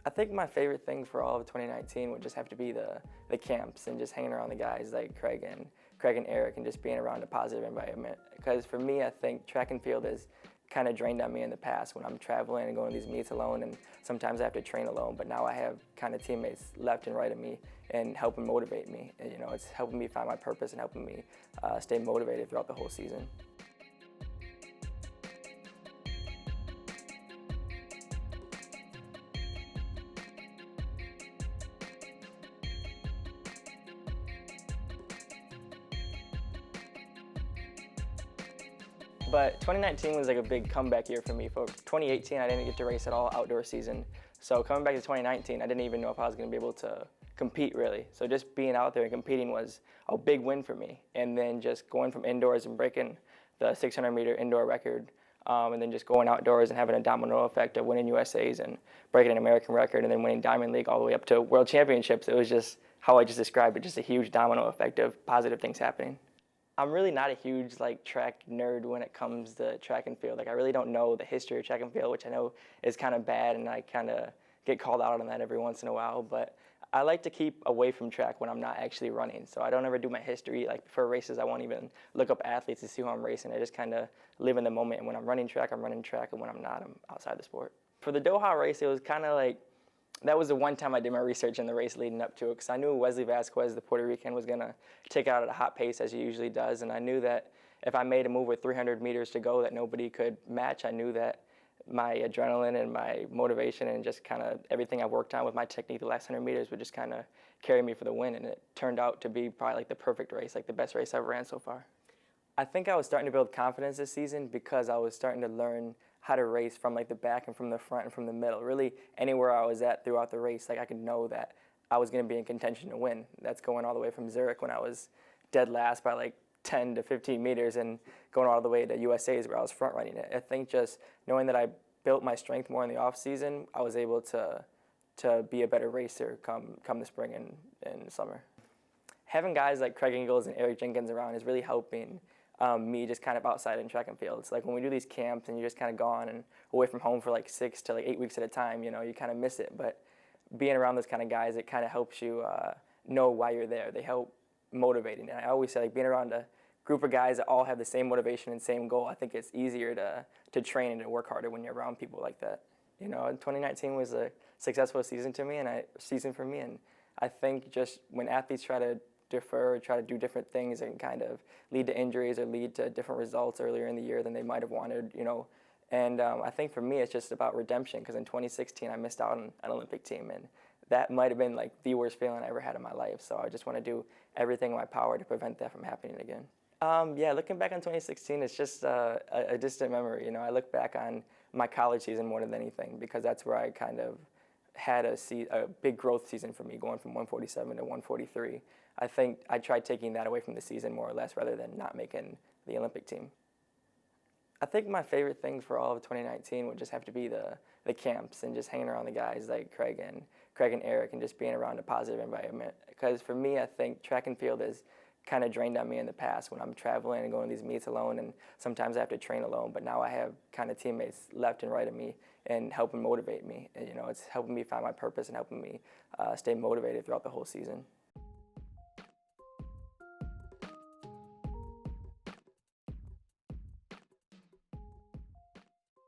I think my favorite thing for all of 2019 would just have to be the camps and just hanging around the guys like Craig and Eric and just being around a positive environment. Because for me, I think track and field has kind of drained on me in the past when I'm traveling and going to these meets alone, and sometimes I have to train alone. But now I have kind of teammates left and right of me and helping motivate me. And, it's helping me find my purpose and helping me stay motivated throughout the whole season. But 2019 was like a big comeback year for me. For 2018, I didn't get to race at all outdoor season. So coming back to 2019, I didn't even know if I was going to be able to compete really. So just being out there and competing was a big win for me. And then just going from indoors and breaking the 600-meter indoor record, and then just going outdoors and having a domino effect of winning USAs and breaking an American record and then winning Diamond League all the way up to World Championships. It was just how I just described it, just a huge domino effect of positive things happening. I'm really not a huge track nerd when it comes to track and field. I really don't know the history of track and field, which I know is kind of bad, and I kind of get called out on that every once in a while. But I like to keep away from track when I'm not actually running. So I don't ever do my history. Before races, I won't even look up athletes to see who I'm racing. I just kind of live in the moment. And when I'm running track, I'm running track, and when I'm not, I'm outside the sport. For the Doha race, it was kind of that was the one time I did my research in the race leading up to it, because I knew Wesley Vasquez, the Puerto Rican, was going to take it out at a hot pace as he usually does, and I knew that if I made a move with 300 meters to go that nobody could match, I knew that my adrenaline and my motivation and just kind of everything I've worked on with my technique the last 100 meters would just kind of carry me for the win, and it turned out to be probably the perfect race, the best race I've ran so far. I think I was starting to build confidence this season because I was starting to learn how to race from the back and from the front and from the middle. Really, anywhere I was at throughout the race, I could know that I was going to be in contention to win. That's going all the way from Zurich when I was dead last by 10 to 15 meters and going all the way to USA's where I was front running it. I think just knowing that I built my strength more in the off season, I was able to be a better racer come the spring and summer. Having guys like Craig Engels and Eric Jenkins around is really helping me just kind of outside in track and field. It's when we do these camps and you're just kind of gone and away from home for 6 to 8 weeks at a time, you kind of miss it. But being around those kind of guys, it kind of helps you know why you're there. They help motivating. And I always say being around a group of guys that all have the same motivation and same goal, I think it's easier to train and to work harder when you're around people like that. 2019 was a successful season for me, and I think just when athletes try to defer or try to do different things and kind of lead to injuries or lead to different results earlier in the year than they might have wanted, And I think for me it's just about redemption, because in 2016 I missed out on an Olympic team, and that might have been the worst feeling I ever had in my life. So I just want to do everything in my power to prevent that from happening again. Yeah, looking back on 2016, it's just a distant memory. I look back on my college season more than anything, because that's where I kind of had a big growth season for me, going from 147 to 143. I think I tried taking that away from the season more or less, rather than not making the Olympic team. I think my favorite thing for all of 2019 would just have to be the camps and just hanging around the guys like Craig and Eric and just being around a positive environment. Because for me, I think track and field has kind of drained on me in the past when I'm traveling and going to these meets alone, and sometimes I have to train alone. But now I have kind of teammates left and right of me and helping motivate me. And, it's helping me find my purpose and helping me stay motivated throughout the whole season.